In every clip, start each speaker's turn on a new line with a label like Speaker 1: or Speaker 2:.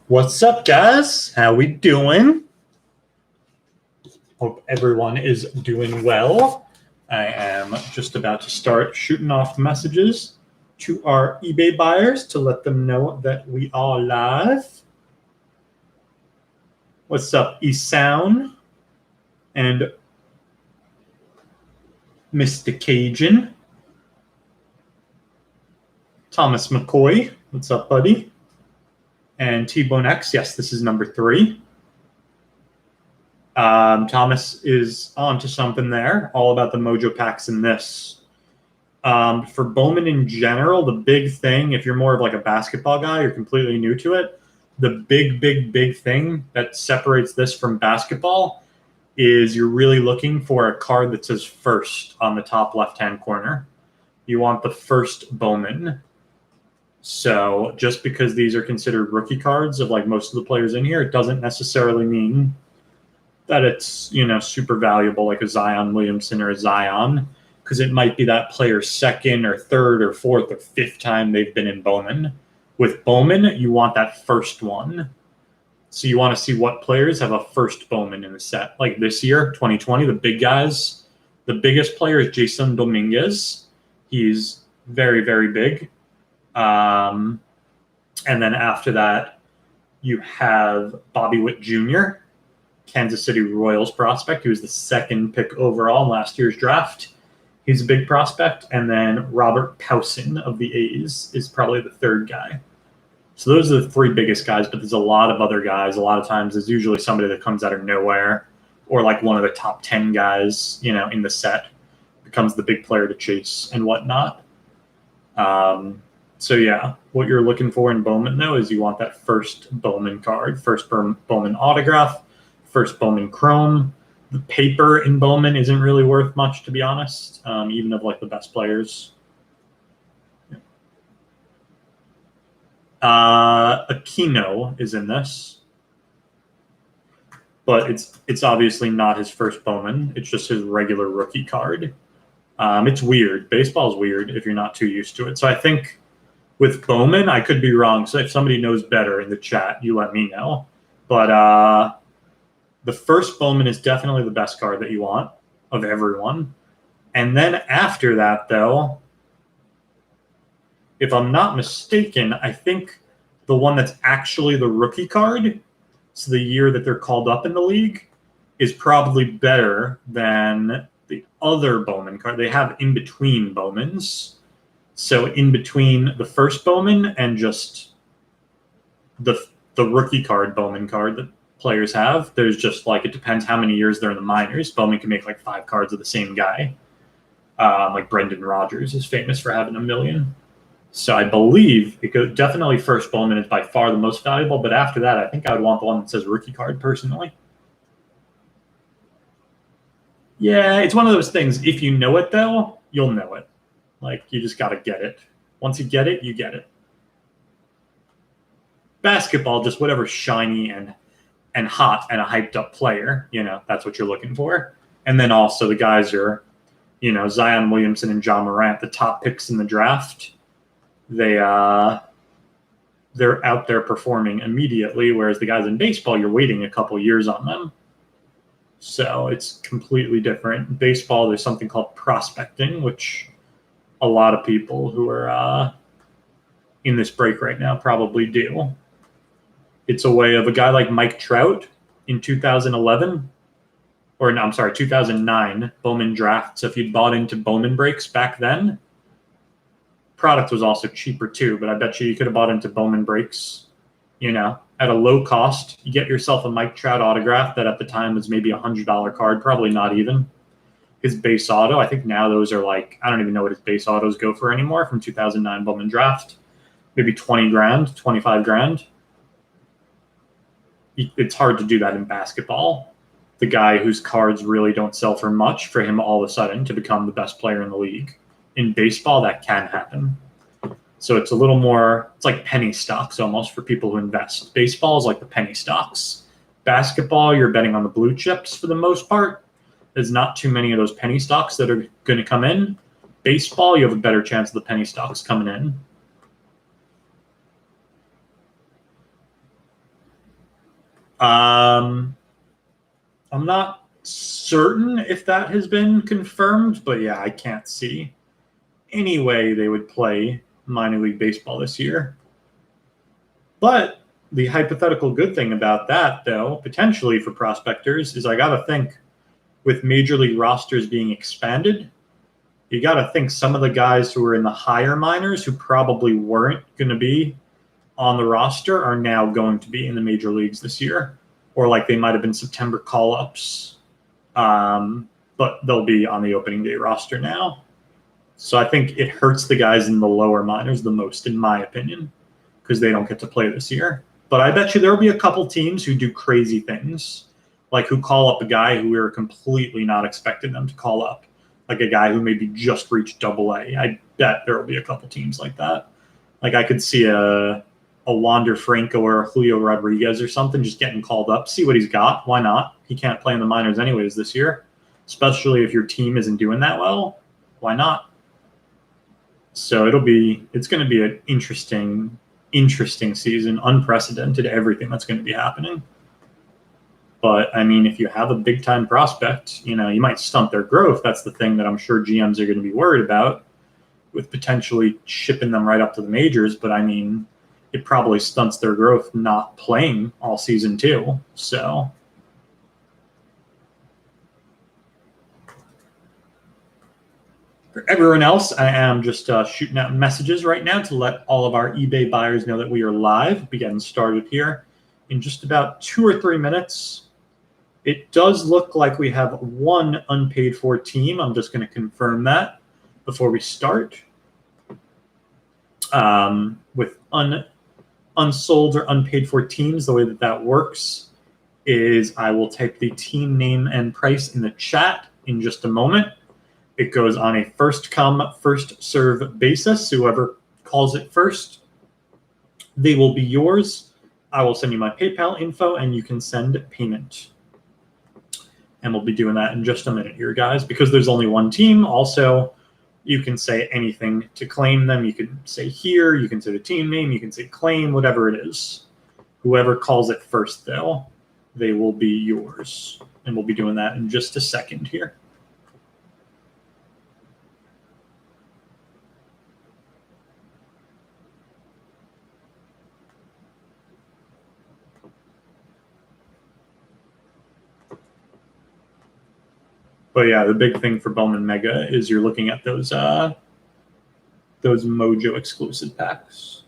Speaker 1: What's up, guys? How we doing? Hope everyone is doing well. I am just about to start shooting off messages to our eBay buyers to let them know that we are live. What's up, Esound and Mr. Cajun? Thomas McCoy, what's up, buddy? And T-Bone X, yes, this is number 3. Thomas is on to something there, all about the mojo packs in this. For Bowman in general, the big thing, if you're more of like a basketball guy, you're completely new to it, the big thing that separates this from basketball is you're really looking for a card that says first on the top left-hand corner. You want the first Bowman. So just because these are considered rookie cards of like most of the players in here, it doesn't necessarily mean that it's, super valuable like a Zion Williamson or a Zion, because it might be that player's second or third or fourth or fifth time they've been in Bowman. With Bowman, you want that first one. So you want to see what players have a first Bowman in the set. Like this year, 2020, the big guys, the biggest player is Jason Dominguez. He's very, very big. And then after that, you have Bobby Witt Jr., Kansas City Royals prospect. He was the second pick overall in last year's draft. He's a big prospect. And then Robert Powson of the A's is probably the third guy. So those are the 3 biggest guys, but there's a lot of other guys. A lot of times there's usually somebody that comes out of nowhere or like one of the top 10 guys, in the set becomes the big player to chase and whatnot. So yeah, what you're looking for in Bowman, though, is you want that first Bowman card, first Bowman autograph, first Bowman chrome. The paper in Bowman isn't really worth much, to be honest, even of like the best players. Aquino is in this, but it's obviously not his first Bowman. It's just his regular rookie card. It's weird. Baseball's weird if you're not too used to it. So I think with Bowman, I could be wrong. So if somebody knows better in the chat, you let me know. But the first Bowman is definitely the best card that you want of everyone. And then after that, though, if I'm not mistaken, I think the one that's actually the rookie card, so the year that they're called up in the league, is probably better than the other Bowman card. They have in-between Bowmans. So in between the first Bowman and just the rookie card, Bowman card that players have, there's just like, it depends how many years they're in the minors. Bowman can make like 5 cards of the same guy. Like Brendan Rodgers is famous for having 1 million. So I believe it goes, definitely first Bowman is by far the most valuable, but after that, I think I would want the one that says rookie card personally. Yeah, it's one of those things. If you know it, though, you'll know it. Like, you just got to get it. Once you get it, you get it. Basketball, just whatever's shiny and hot and a hyped up player, that's what you're looking for. And then also the guys are, Zion Williamson and John Morant, the top picks in the draft. They're out there performing immediately, whereas the guys in baseball, you're waiting a couple years on them. So it's completely different. Baseball, there's something called prospecting, which a lot of people who are in this break right now probably do. It's a way of a guy like Mike Trout in 2011, or no, I'm sorry, 2009 Bowman draft. So if you bought into Bowman breaks back then, product was also cheaper too, but I bet you could have bought into Bowman breaks, at a low cost. You get yourself a Mike Trout autograph that at the time was maybe $100 card, probably not even. His base auto, I think now those are like, I don't even know what his base autos go for anymore from 2009 Bowman draft. Maybe 20 grand, 25 grand. It's hard to do that in basketball. The guy whose cards really don't sell for much, for him all of a sudden to become the best player in the league. In baseball, that can happen. So it's a little more, it's like penny stocks almost for people who invest. Baseball is like the penny stocks. Basketball, you're betting on the blue chips for the most part. There's not too many of those penny stocks that are going to come in. Baseball, you have a better chance of the penny stocks coming in. I'm not certain if that has been confirmed, but yeah, I can't see any way they would play minor league baseball this year. But the hypothetical good thing about that, though, potentially for prospectors, is I got to think with major league rosters being expanded, you got to think some of the guys who are in the higher minors who probably weren't going to be on the roster are now going to be in the major leagues this year, or like they might have been September call-ups, but they'll be on the opening day roster now. So I think it hurts the guys in the lower minors the most, in my opinion, because they don't get to play this year. But I bet you there'll be a couple teams who do crazy things, like who call up a guy who we were completely not expecting them to call up, like a guy who maybe just reached Double A. I bet there will be a couple teams like that. Like I could see a Wander Franco or a Julio Rodriguez or something just getting called up, see what he's got. Why not? He can't play in the minors anyways this year, especially if your team isn't doing that well. Why not? So it's going to be an interesting season, unprecedented, everything that's going to be happening. But I mean, if you have a big time prospect, you might stunt their growth. That's the thing that I'm sure GMs are going to be worried about with potentially shipping them right up to the majors. But I mean, it probably stunts their growth not playing all season too. So for everyone else, I am just shooting out messages right now to let all of our eBay buyers know that we are live. Be getting started here in just about 2 or 3 minutes. It does look like we have one unpaid for team. I'm just going to confirm that before we start. With unsold or unpaid for teams, the way that works is I will type the team name and price in the chat in just a moment. It goes on a first come, first serve basis. Whoever calls it first, they will be yours. I will send you my PayPal info and you can send payment. And we'll be doing that in just a minute here, guys, because there's only one team. Also, you can say anything to claim them. You can say here, you can say the team name, you can say claim, whatever it is. Whoever calls it first, though, they will be yours. And we'll be doing that in just a second here. But yeah, the big thing for Bowman Mega is you're looking at those Mojo exclusive packs.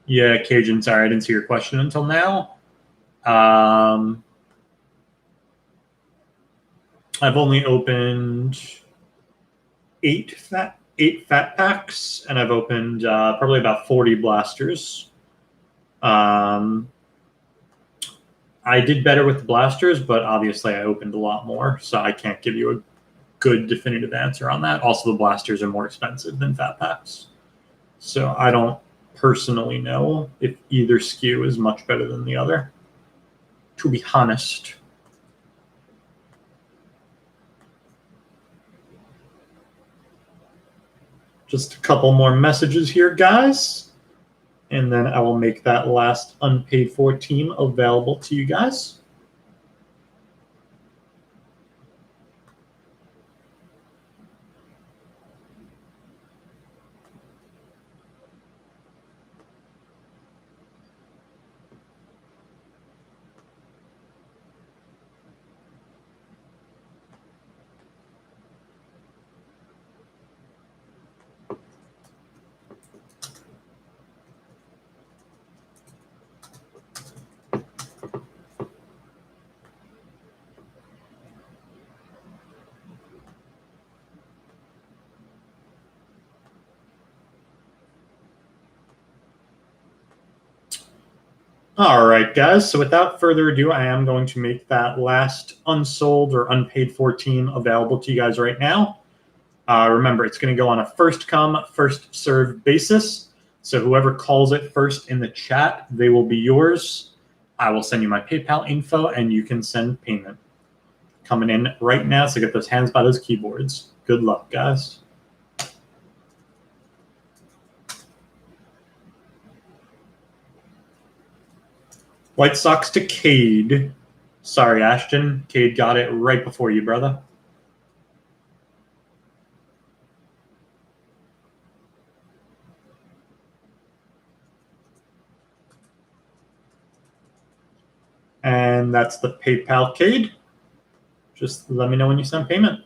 Speaker 1: Yeah, Cajun, sorry, I didn't see your question until now. I've only opened 8 fat packs, and I've opened probably about 40 blasters. I did better with the blasters, but obviously I opened a lot more, so I can't give you a good definitive answer on that. Also, the blasters are more expensive than fat packs, so I don't personally know if either SKU is much better than the other, to be honest. Just a couple more messages here, guys, and then I will make that last unpaid for team available to you guys. All right, guys. So without further ado, I am going to make that last unsold or unpaid for team available to you guys right now. Remember, it's going to go on a first come, first serve basis. So whoever calls it first in the chat, they will be yours. I will send you my PayPal info and you can send payment. Coming in right now, so get those hands by those keyboards. Good luck, guys. White Sox to Cade. Sorry, Ashton. Cade got it right before you, brother. And that's the PayPal Cade. Just let me know when you send payment.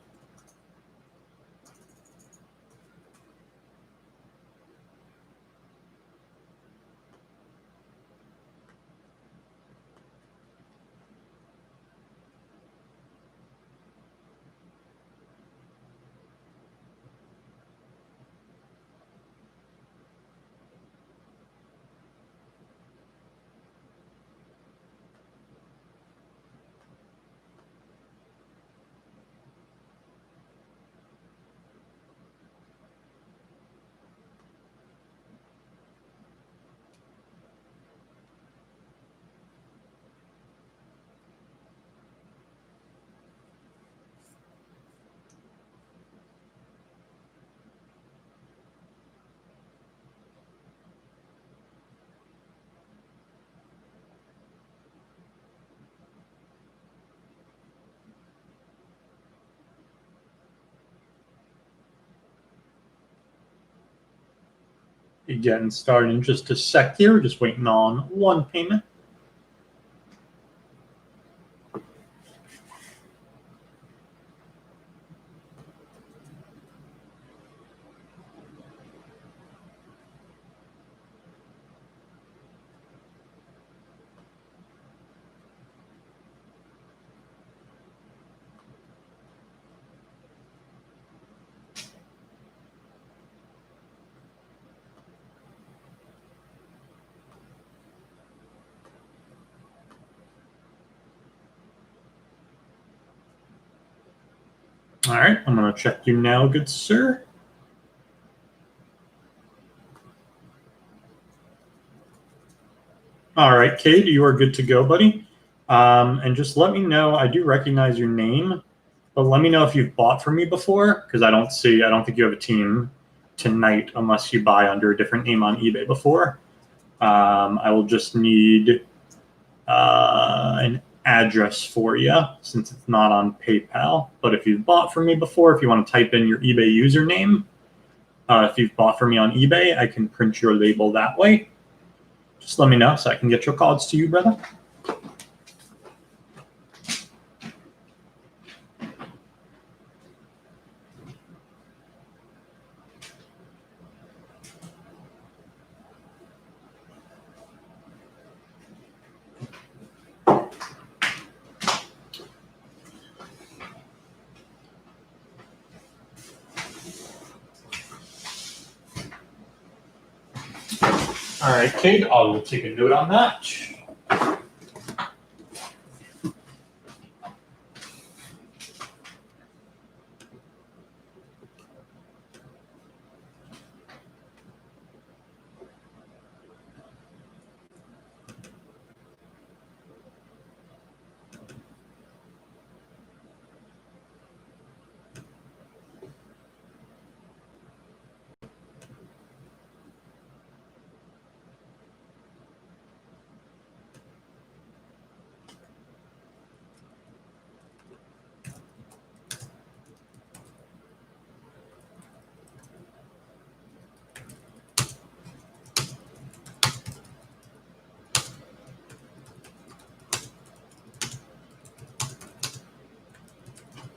Speaker 1: Getting started in just a sec here. Just waiting on one payment. All right, I'm going to check you now, good sir. All right, Cade, you are good to go, buddy. And just let me know. I do recognize your name, but let me know if you've bought from me before, because I don't think you have a team tonight unless you buy under a different name on eBay before. I will just need an address for you since it's not on PayPal. But if you've bought from me before, if you want to type in your eBay username, if you've bought from me on eBay, I can print your label that way. Just let me know so I can get your cards to you, brother. All right, Cade, I will take a note on that.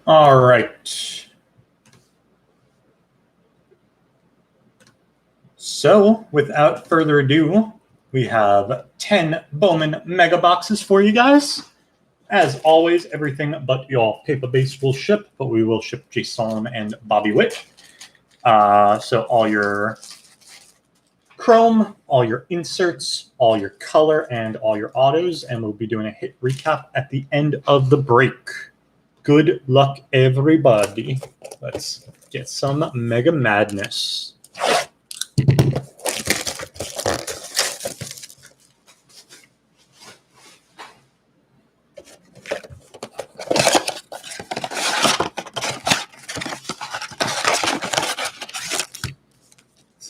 Speaker 1: All right. So, without further ado, we have 10 Bowman mega boxes for you guys. As always, everything but your paper base will ship, but we will ship Jason and Bobby Witt. So all your chrome, all your inserts, all your color, and all your autos, and we'll be doing a hit recap at the end of the break. Good luck, everybody. Let's get some mega madness.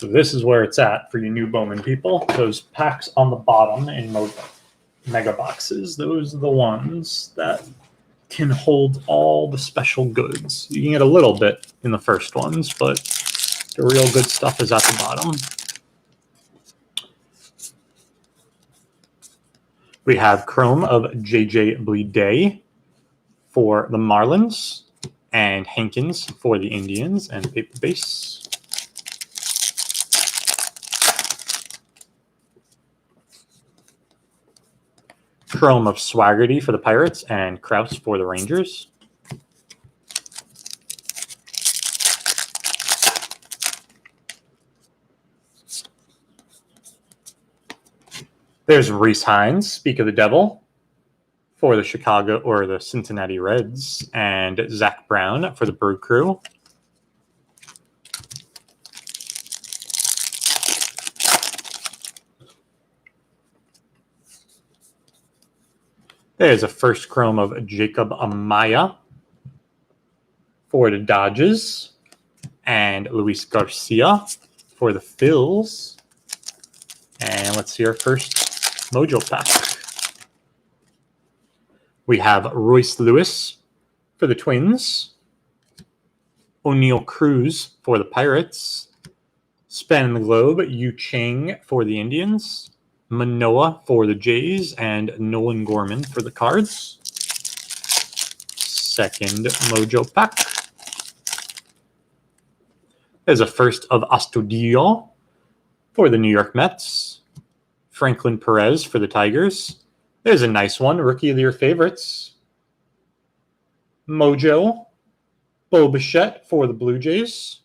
Speaker 1: So this is where it's at for you new Bowman people. Those packs on the bottom in mega boxes, those are the ones that can hold all the special goods. You can get a little bit in the first ones, but the real good stuff is at the bottom. We have Chrome of J.J. Bleday for the Marlins, and Hankins for the Indians, and paper base. Chrome of Swaggerty for the Pirates, and Krause for the Rangers. There's Reese Hines, Speak of the Devil, for the the Cincinnati Reds, and Zach Brown for the Brew Crew. There's a first chrome of Jacob Amaya for the Dodgers, and Luis Garcia for the Phils. And let's see our first Mojo pack. We have Royce Lewis for the Twins, O'Neal Cruz for the Pirates, Spanning the Globe, Yu Chang for the Indians, Manoah for the Jays, and Nolan Gorman for the Cards. Second Mojo pack. There's a first of Astudillo for the New York Mets, Franklin Perez for the Tigers. There's a nice one, Rookie of the Year favorites. Mojo, Bo Bichette for the Blue Jays.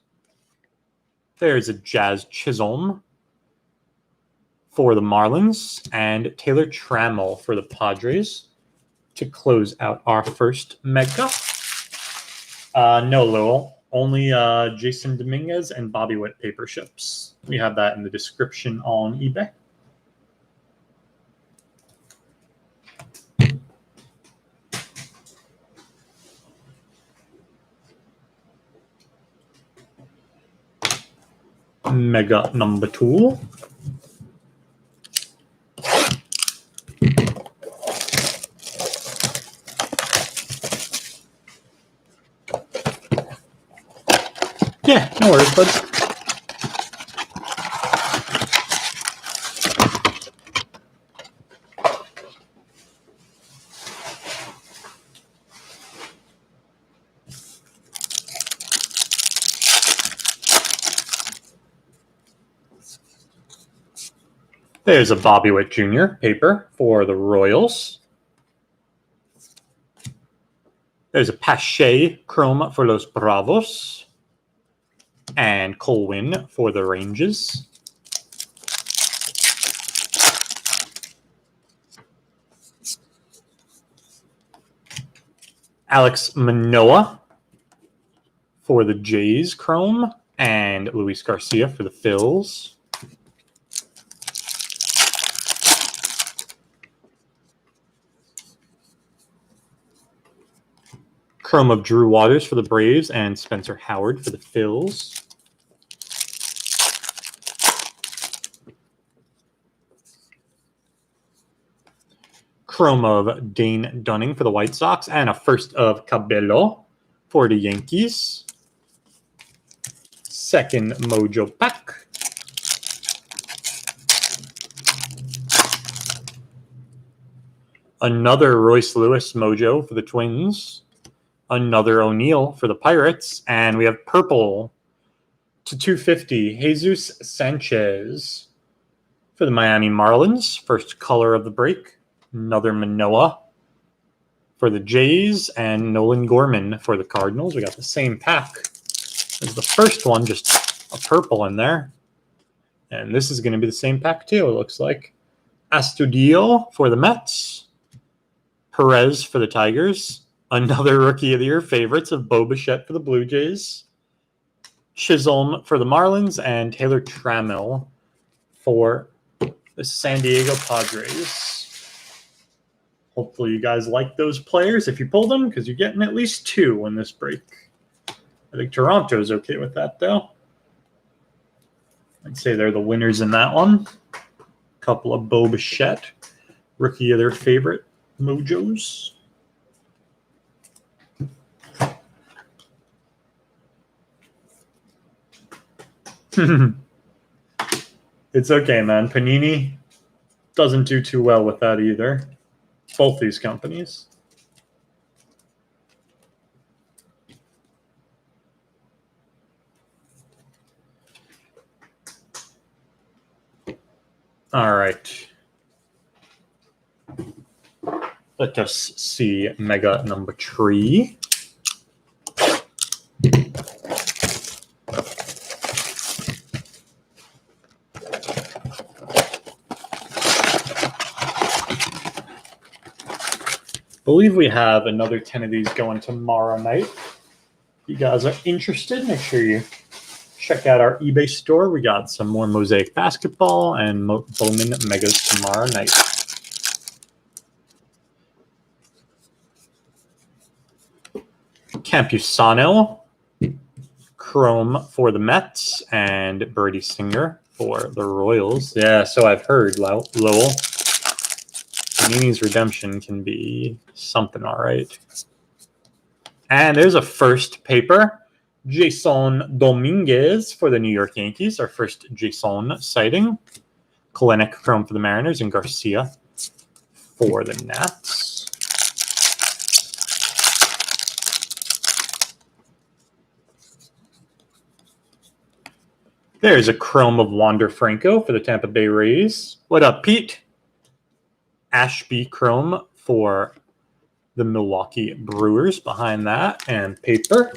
Speaker 1: There's a Jazz Chisholm for the Marlins, and Taylor Trammell for the Padres to close out our first mega. No, Lowell. Only Jason Dominguez and Bobby Witt paper ships. We have that in the description on eBay. Mega number 2. Yeah, no worries, bud. There's a Bobby Witt Jr. paper for the Royals. There's a Pache Chrome for Los Bravos, and Colwyn for the Rangers. Alex Manoah for the Jays Chrome, and Luis Garcia for the Phils. Chrome of Drew Waters for the Braves, and Spencer Howard for the Phils. Chrome of Dane Dunning for the White Sox, and a first of Cabello for the Yankees. Second Mojo pack. Another Royce Lewis Mojo for the Twins. Another O'Neal for the Pirates. And we have purple to 250, Jesus Sanchez for the Miami Marlins. First color of the break. Another Manoah for the Jays, and Nolan Gorman for the Cardinals. We got the same pack as the first one, just a purple in there. And this is going to be the same pack too, it looks like. Astudillo for the Mets. Perez for the Tigers. Another Rookie of the Year favorites of Bo Bichette for the Blue Jays. Chisholm for the Marlins, and Taylor Trammell for the San Diego Padres. Hopefully you guys like those players if you pull them, because you're getting at least 2 in this break. I think Toronto's okay with that, though. I'd say they're the winners in that one. Couple of Bo Bichette, rookie of their favorite mojos. It's okay, man. Panini doesn't do too well with that either. Both these companies. All right. Let us see Mega number 3. Believe we have another 10 of these going tomorrow night. If you guys are interested, make sure you check out our eBay store. We got some more Mosaic Basketball and Bowman Megas tomorrow night. Campusano, Chrome for the Mets, and Birdie Singer for the Royals. Yeah, so I've heard, Lowell. Panini's redemption can be something all right. And there's a first paper. Jason Dominguez for the New York Yankees, our first Jason sighting. Kalenic Chrome for the Mariners, and Garcia for the Nats. There's a Chrome of Wander Franco for the Tampa Bay Rays. What up, Pete? Ashby Chrome for the Milwaukee Brewers behind that, and paper.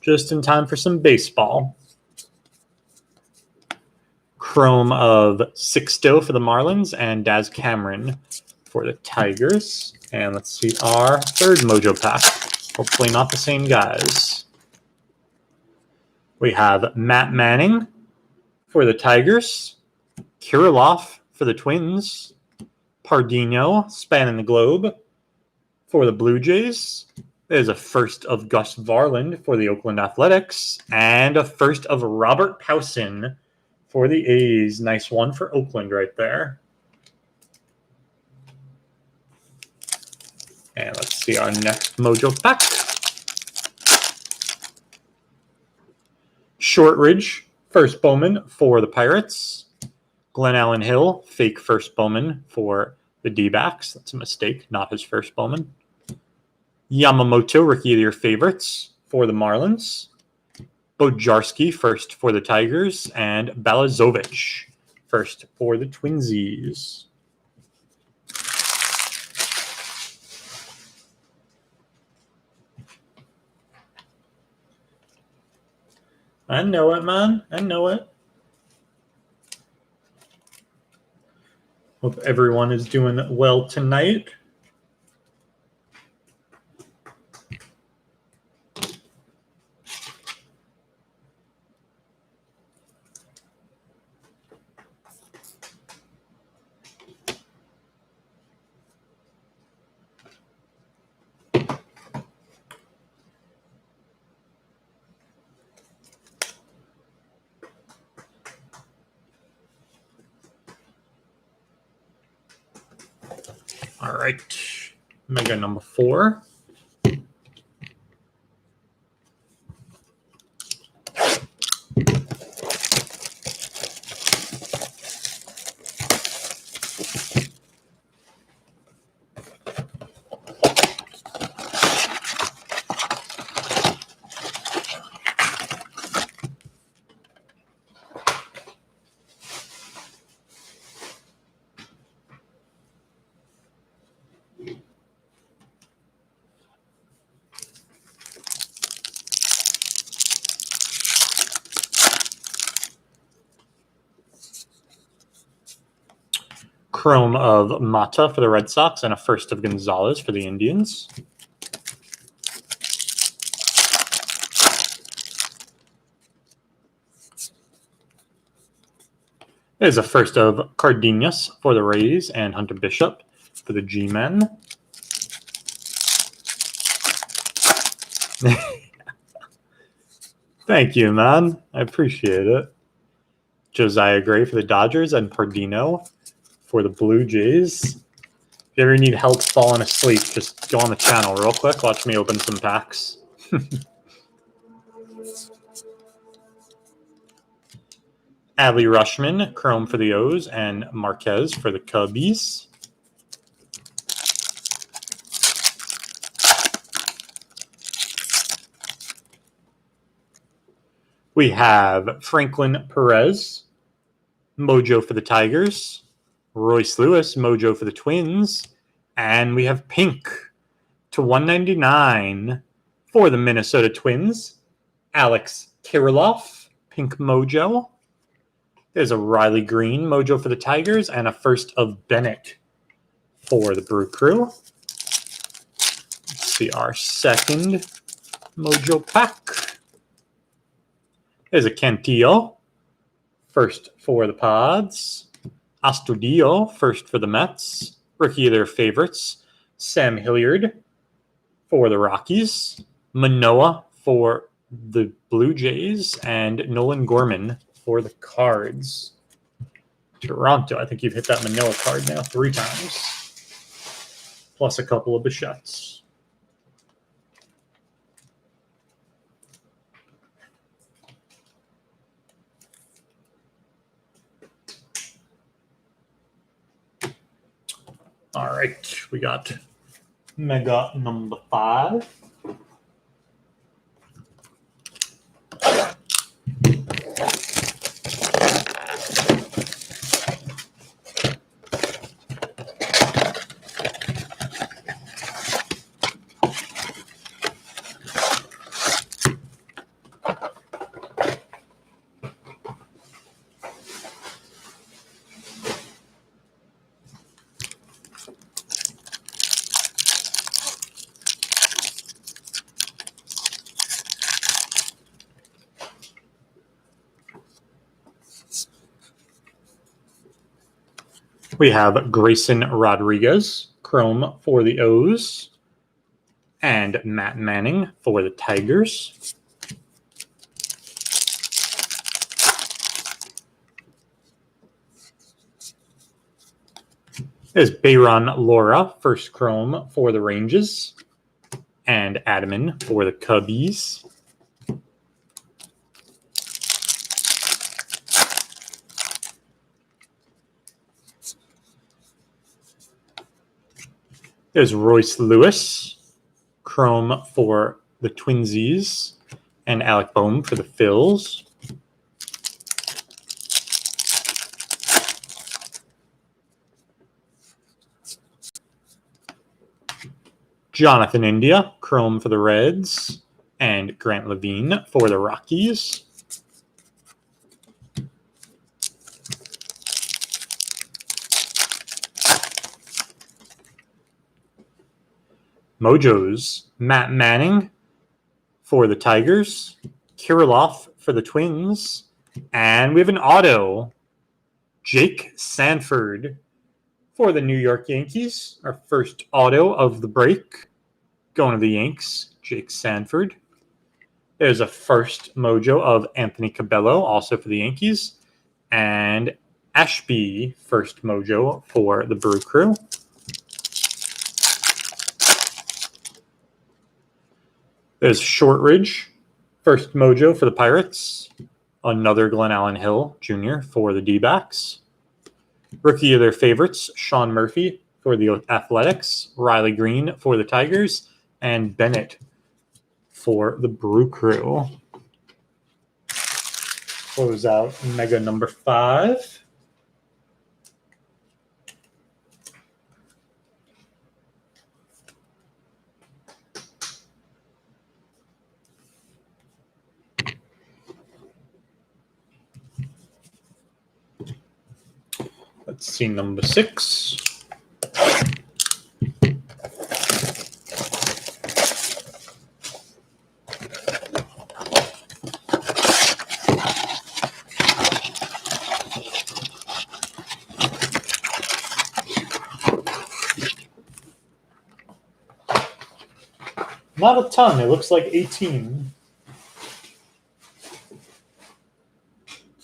Speaker 1: Just in time for some baseball. Chrome of Sixto for the Marlins, and Daz Cameron for the Tigers. And let's see our third Mojo pack. Hopefully not the same guys. We have Matt Manning for the Tigers. Kirilloff for the Twins. Pardino, spanning the globe for the Blue Jays. There's a first of Gus Varland for the Oakland Athletics. And a first of Robert Powson for the A's. Nice one for Oakland right there. And let's see our next Mojo pack. Shortridge, first Bowman for the Pirates. Glenn Allen Hill, fake first Bowman for the D-backs. That's a mistake, not his first Bowman. Yamamoto, rookie of your favorites for the Marlins. Bojarski, first for the Tigers. And Balazovic, first for the Twinsies. I know it, man. I know it. Hope everyone is doing well tonight. All right, Mega number 4. Chrome of Mata for the Red Sox, and a first of Gonzalez for the Indians. There's a first of Cardenas for the Rays, and Hunter Bishop for the G-Men. Thank you, man. I appreciate it. Josiah Gray for the Dodgers and Pardino for the Blue Jays. If you ever need help falling asleep, just go on the channel real quick. Watch me open some packs. Adley Rushman, Chrome for the O's, and Marquez for the Cubbies. We have Franklin Perez, Mojo for the Tigers, Royce Lewis, Mojo for the Twins, and we have Pink /199 for the Minnesota Twins, Alex Kirilloff, Pink Mojo. There's a Riley Green Mojo for the Tigers and a first of Bennett for the Brew Crew. Let's see our second Mojo pack. There's a Cantillo, first for the Pods. Astudillo, first for the Mets. Rookie of their favorites. Sam Hilliard for the Rockies. Manoah for the Blue Jays. And Nolan Gorman for the Cards. Toronto, I think you've hit that Manoah card now 3 times. Plus a couple of Bichettes. All right, we got Mega number 5. We have Grayson Rodriguez, Chrome for the O's, and Matt Manning for the Tigers. There's Bayron Lora, first Chrome for the Rangers, and Adaman for the Cubbies. There's Royce Lewis, Chrome for the Twinsies, and Alec Bowman for the Phils. Jonathan India, Chrome for the Reds, and Grant Levine for the Rockies. Mojos, Matt Manning for the Tigers, Kirilloff for the Twins, and we have an auto, Jake Sanford for the New York Yankees. Our first auto of the break, going to the Yanks, Jake Sanford. There's a first mojo of Anthony Cabello, also for the Yankees, and Ashby, first mojo for the Brew Crew. There's Shortridge, first mojo for the Pirates. Another Glenn Allen Hill Jr. for the D-backs. Rookie of their favorites, Sean Murphy for the Athletics. Riley Green for the Tigers. And Bennett for the Brew Crew. Close out Mega number 5. Let's see number 6. Not a ton. It looks like 18.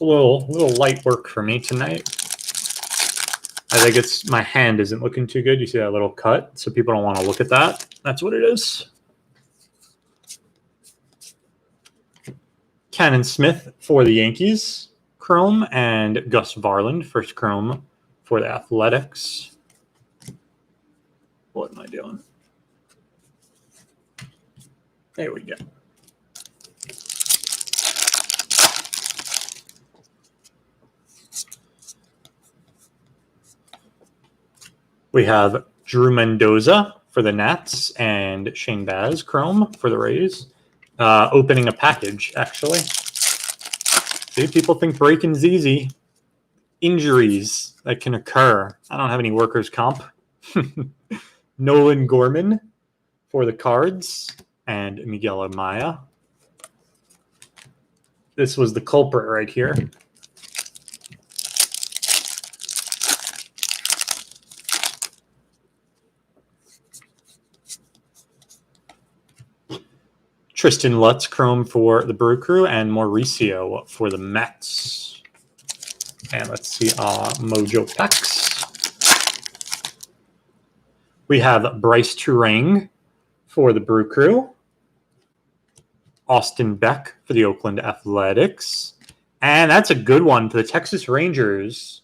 Speaker 1: a little light work for me tonight. I think it's my hand isn't looking too good. You see that little cut? So people don't want to look at that. That's what it is. Cannon Smith for the Yankees, chrome, and Gus Varland, first chrome for the Athletics. What am I doing? There we go. We have Drew Mendoza for the Nats and Shane Baz, chrome for the Rays. Opening a package, actually. See, people think breaking's easy. Injuries that can occur. I don't have any workers' comp. Nolan Gorman for the Cards and Miguel Amaya. This was the culprit right here. Tristan Lutz, chrome for the Brew Crew, and Mauricio for the Mets. And let's see, Mojo Packs. We have Bryce Turang for the Brew Crew. Austin Beck for the Oakland Athletics. And that's a good one for the Texas Rangers.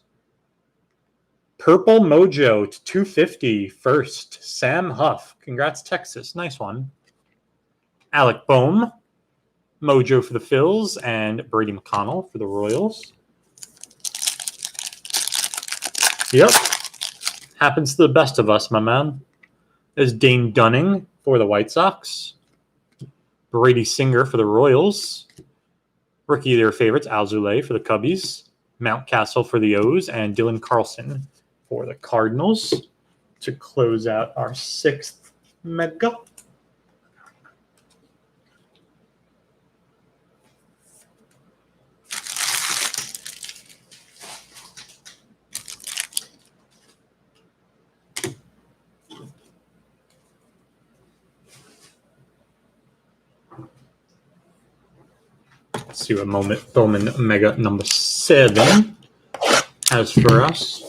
Speaker 1: Purple Mojo to 250 first. Sam Huff. Congrats, Texas. Nice one. Alec Bohm, Mojo for the Phils, and Brady McConnell for the Royals. Yep. Happens to the best of us, my man. There's Dane Dunning for the White Sox. Brady Singer for the Royals. Rookie of their favorites, Alzolay for the Cubbies. Mountcastle for the O's, and Dylan Carlson for the Cardinals to close out our 6th Mega. Let's see what Bowman Mega number 7 has for us.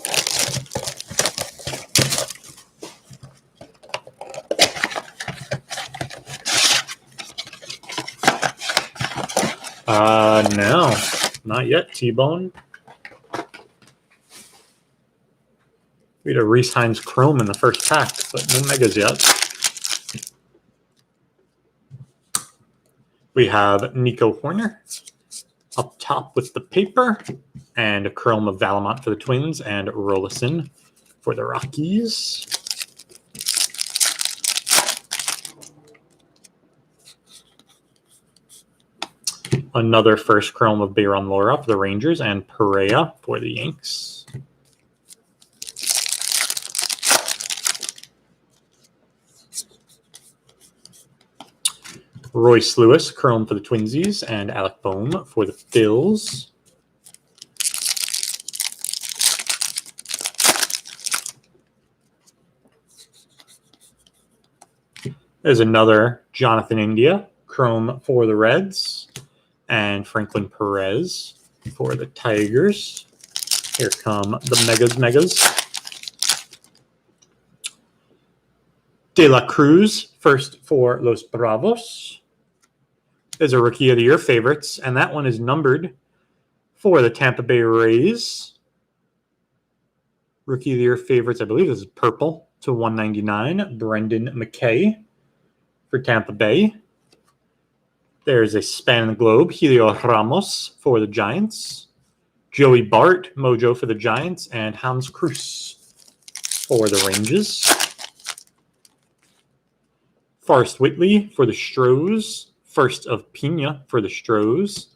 Speaker 1: No, not yet, T-Bone. We had a Reese Hines Chrome in the first pack, but no Megas yet. We have Nico Horner up top with the paper, and a Chrome of Valamont for the Twins, and Rollison for the Rockies. Another first Chrome of Bayron Lora for the Rangers, and Perea for the Yanks. Royce Lewis, Chrome for the Twinsies, and Alec Bohm for the Phils. There's another Jonathan India, Chrome for the Reds, and Franklin Perez for the Tigers. Here come the Megas. De La Cruz, first for Los Bravos. There's a Rookie of the Year favorites, and that one is numbered for the Tampa Bay Rays. Rookie of the Year favorites, I believe this is purple to 199. Brendan McKay for Tampa Bay. There's a Span in the Globe, Helio Ramos for the Giants. Joey Bart, Mojo for the Giants, and Hans Cruz for the Rangers. Forrest Whitley for the Stros. First of Pena for the Stros.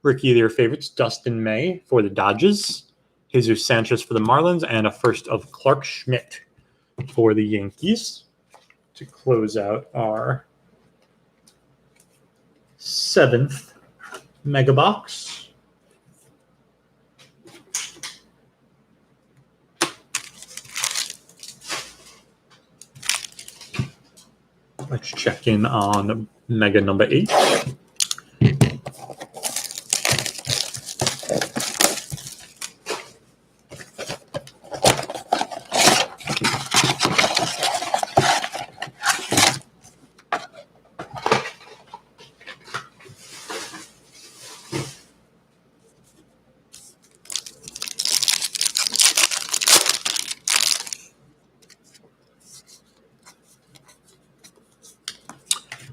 Speaker 1: Rookie of the Year favorites, Dustin May for the Dodgers. Jesus Sanchez for the Marlins, and a first of Clark Schmidt for the Yankees to close out our 7th Mega Box. Let's check in on Mega number 8.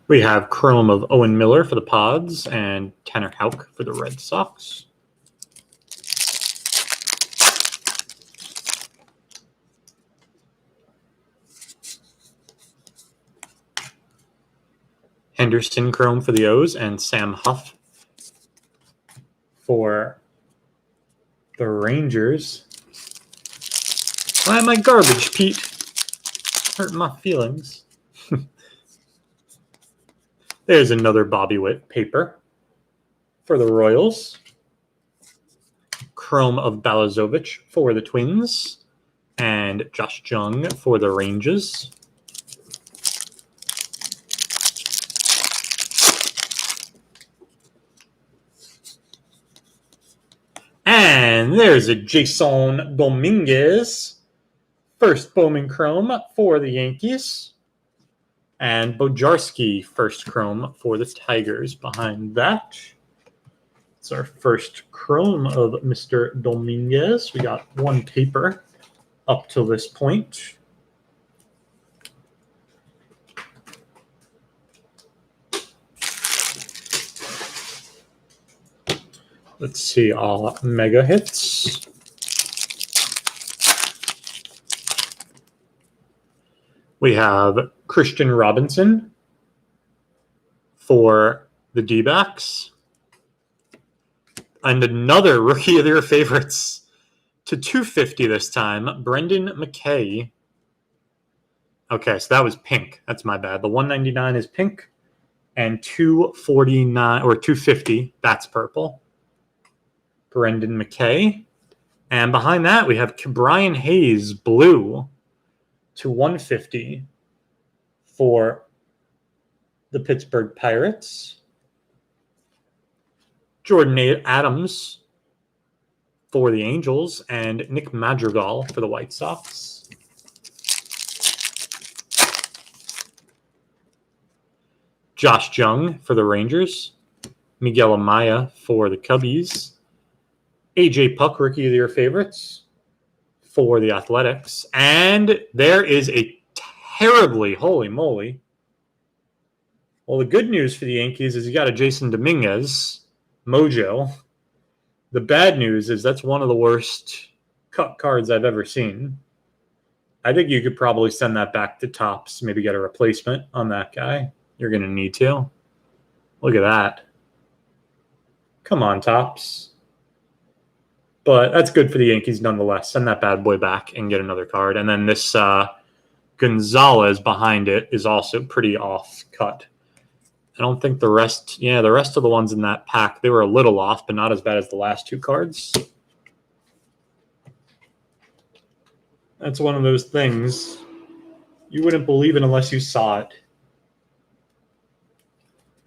Speaker 1: We have chrome of Owen Miller for the Pods and Tanner Houck for the Red Sox. Henderson chrome for the O's and Sam Huff for the Rangers. Why am I garbage, Pete? Hurting my feelings. There's another Bobby Witt paper for the Royals. Chrome of Balazovic for the Twins. And Josh Jung for the Rangers. And there's a Jason Dominguez. First Bowman chrome for the Yankees. And Bojarski, first chrome for the Tigers behind that. It's our first chrome of Mr. Dominguez. We got one paper up till this point. Let's see, all mega hits. We have Christian Robinson for the D-backs. And another Rookie of the Year favorites to 250 this time, Brendan McKay. Okay, so that was pink. That's my bad. The 199 is pink, and 249 or 250, that's purple. Brendan McKay. And behind that, we have Brian Hayes, blue, to 150 for the Pittsburgh Pirates. Jordan Adams for the Angels, and Nick Madrigal for the White Sox. Josh Jung for the Rangers. Miguel Amaya for the Cubbies. AJ Puck, Rookie of the Year favorites for the Athletics. And there is a terribly, holy moly. Well, the good news for the Yankees is you got a Jason Dominguez mojo. The bad news is that's one of the worst cut cards I've ever seen. I think you could probably send that back to Topps, maybe get a replacement on that guy. You're going to need to. Look at that. Come on, Topps. But that's good for the Yankees nonetheless. Send that bad boy back and get another card. And then this Gonzalez behind it is also pretty off cut. I don't think the rest of the ones in that pack, they were a little off, but not as bad as the last two cards. That's one of those things you wouldn't believe it unless you saw it.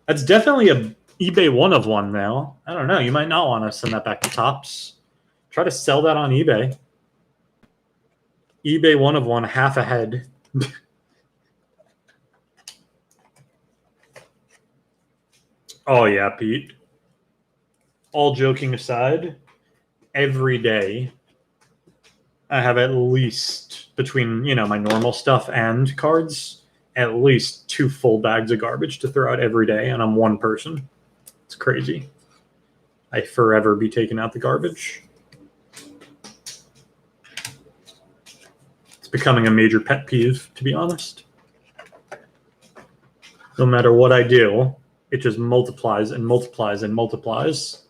Speaker 1: That's definitely a eBay one of one now. I don't know. You might not want to send that back to Topps. Try to sell that on eBay. eBay one of one, half ahead. Oh, yeah, Pete. All joking aside, every day I have at least, between, my normal stuff and cards, at least 2 full bags of garbage to throw out every day, and I'm one person. It's crazy. I forever be taking out the garbage. It's becoming a major pet peeve, to be honest. No matter what I do, it just multiplies and multiplies and multiplies.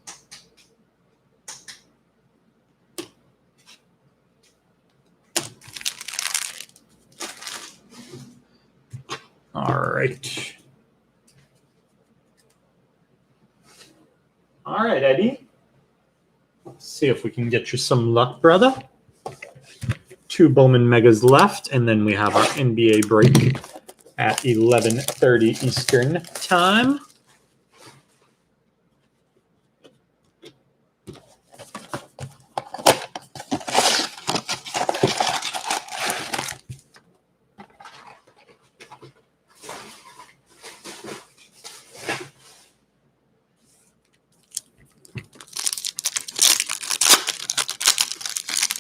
Speaker 1: All right. All right, Eddie. Let's see if we can get you some luck, brother. 2 Bowman Megas left, and then we have our NBA break at 11:30 Eastern time.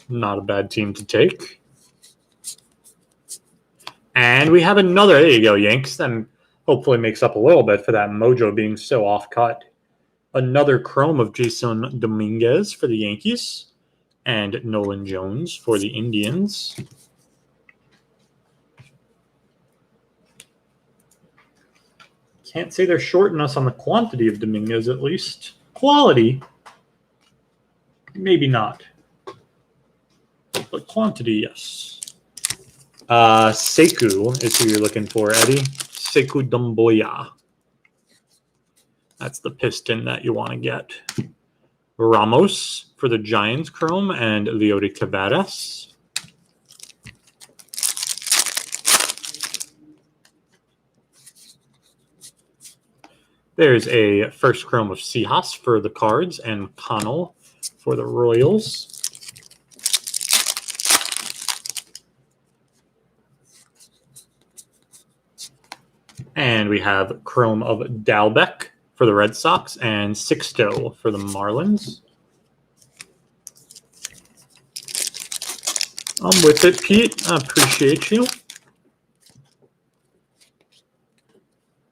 Speaker 1: Not a bad team to take. And we have another. There you go, Yanks. Them Hopefully makes up a little bit for that mojo being so off-cut. Another chrome of Jason Dominguez for the Yankees and Nolan Jones for the Indians. Can't say they're shorting us on the quantity of Dominguez, at least. Quality, maybe not. But quantity, yes. Sekou is who you're looking for, Eddie. Sekou Doumbouya. That's the piston that you want to get. Ramos for the Giants chrome and Leody Taveras. There's a first chrome of Seahas for the Cards and McConnell for the Royals. And we have chrome of Dalbec for the Red Sox and Sixto for the Marlins. I'm with it, Pete. I appreciate you.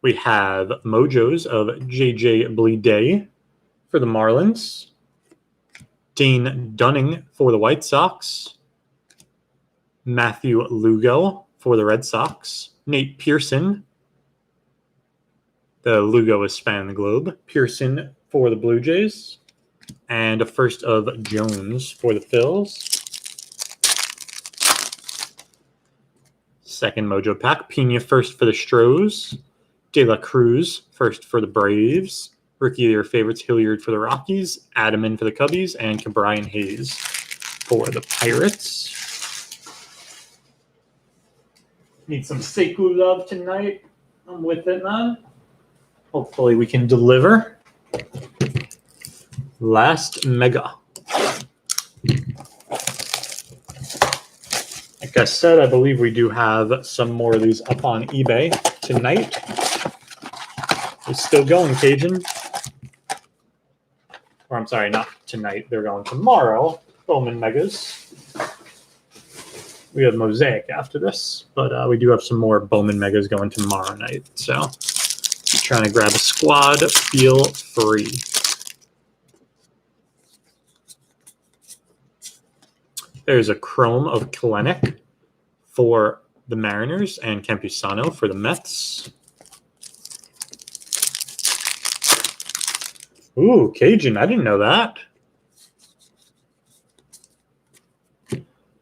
Speaker 1: We have Mojos of J.J. Bleday for the Marlins. Dane Dunning for the White Sox. Matthew Lugo for the Red Sox. Nate Pearson. The Lugo is spanning the globe. Pearson for the Blue Jays. And a first of Jones for the Phils. Second Mojo pack. Pena first for the Stros. De La Cruz first for the Braves. Rookie of their favorites, Hilliard for the Rockies. Adaman for the Cubbies. And Cabrian Hayes for the Pirates. Need some Sekou love tonight. I'm with it, man. Hopefully we can deliver. Last mega. Like I said, I believe we do have some more of these up on eBay tonight. It's still going, Cajun. Or I'm sorry, not tonight. They're going tomorrow. Bowman Megas. We have Mosaic after this, but we do have some more Bowman Megas going tomorrow night. So trying to grab a squad, feel free. There's a chrome of Kalenic for the Mariners and Campusano for the Mets. Ooh, Cajun, I didn't know that.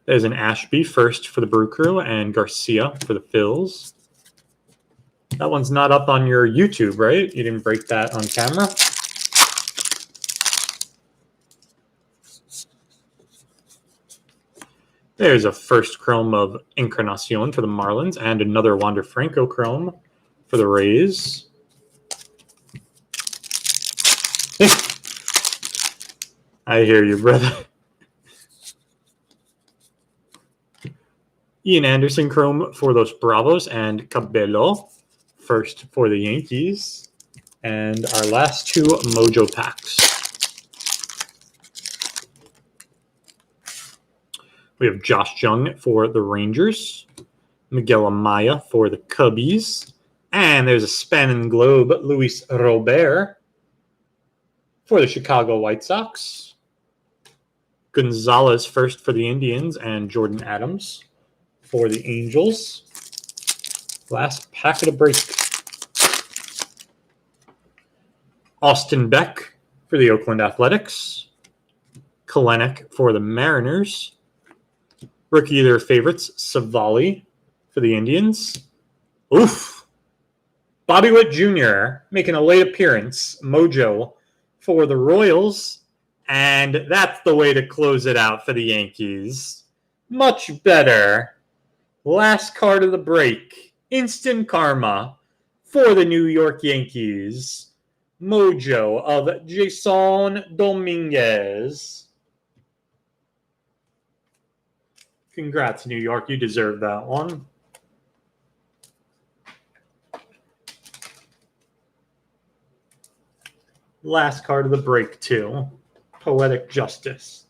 Speaker 1: There's an Ashby first for the Brew Crew and Garcia for the Phils. That one's not up on your YouTube, right? You didn't break that on camera? There's a first chrome of Encarnacion for the Marlins and another Wander Franco chrome for the Rays. I hear you, brother. Ian Anderson chrome for those Bravos and Cabello first for the Yankees. And our last two Mojo packs. We have Josh Jung for the Rangers. Miguel Amaya for the Cubbies. And there's a Spanning Globe, Luis Robert for the Chicago White Sox. Gonzalez first for the Indians and Jordan Adams for the Angels. Last pack of the break. Austin Beck for the Oakland Athletics. Kalenic for the Mariners. Rookie of their favorites, Savali for the Indians. Oof. Bobby Witt Jr. making a late appearance. Mojo for the Royals. And that's the way to close it out for the Yankees. Much better. Last card of the break. Instant karma for the New York Yankees. Mojo of Jason Dominguez. Congrats, New York. You deserve that one. Last card of the break, too. Poetic Justice.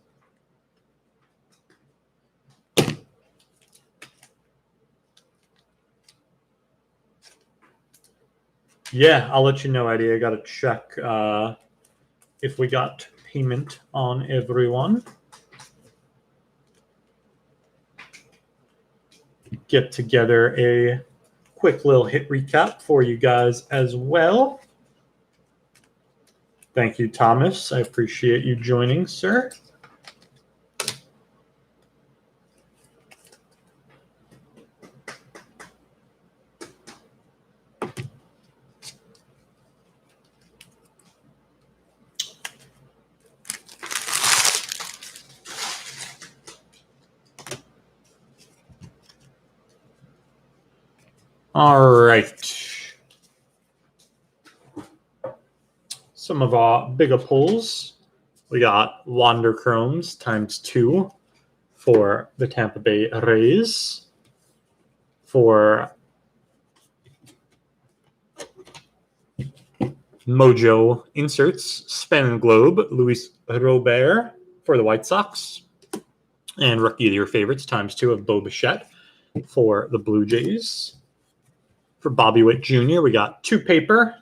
Speaker 1: Yeah, I'll let you know, Eddie. I got to check if we got payment on everyone. Get together a quick little hit recap for you guys as well. Thank you, Thomas. I appreciate you joining, sir. All right. Some of our bigger pulls. We got Wander Chromes ×2 for the Tampa Bay Rays. For Mojo Inserts, Span and Globe, Luis Robert for the White Sox. And Rookie of Your Favorites ×2 of Bo Bichette for the Blue Jays. For Bobby Witt Jr., we got 2 paper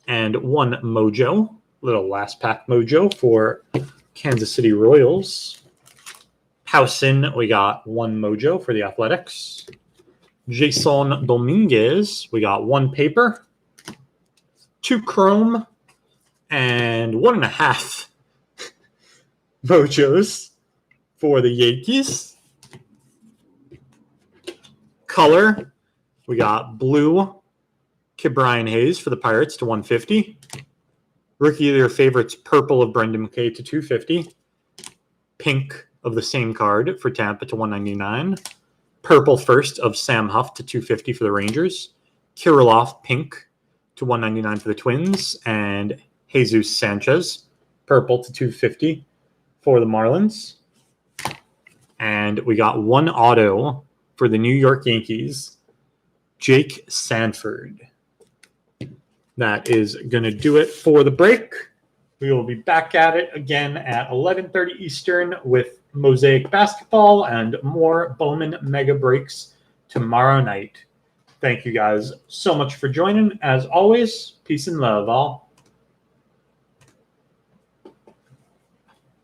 Speaker 1: and 1 Mojo. Little last pack Mojo for Kansas City Royals. Howson, we got 1 Mojo for the Athletics. Jason Dominguez, we got 1 paper, 2 chrome, and 1.5 Mojos for the Yankees. Color, we got blue, Ke'Bryan Hayes for the Pirates ×150. Rookie of Your Favorites, purple of Brendan McKay ×250. Pink of the same card for Tampa ×199. Purple first of Sam Huff ×250 for the Rangers. Kirilloff pink ×199 for the Twins. And Jesus Sanchez purple ×250 for the Marlins. And we got 1 auto for the New York Yankees, Jake Sanford. That is going to do it for the break. We will be back at it again at 11:30 Eastern with Mosaic Basketball and more Bowman Mega Breaks tomorrow night. Thank you guys so much for joining. As always, peace and love, all.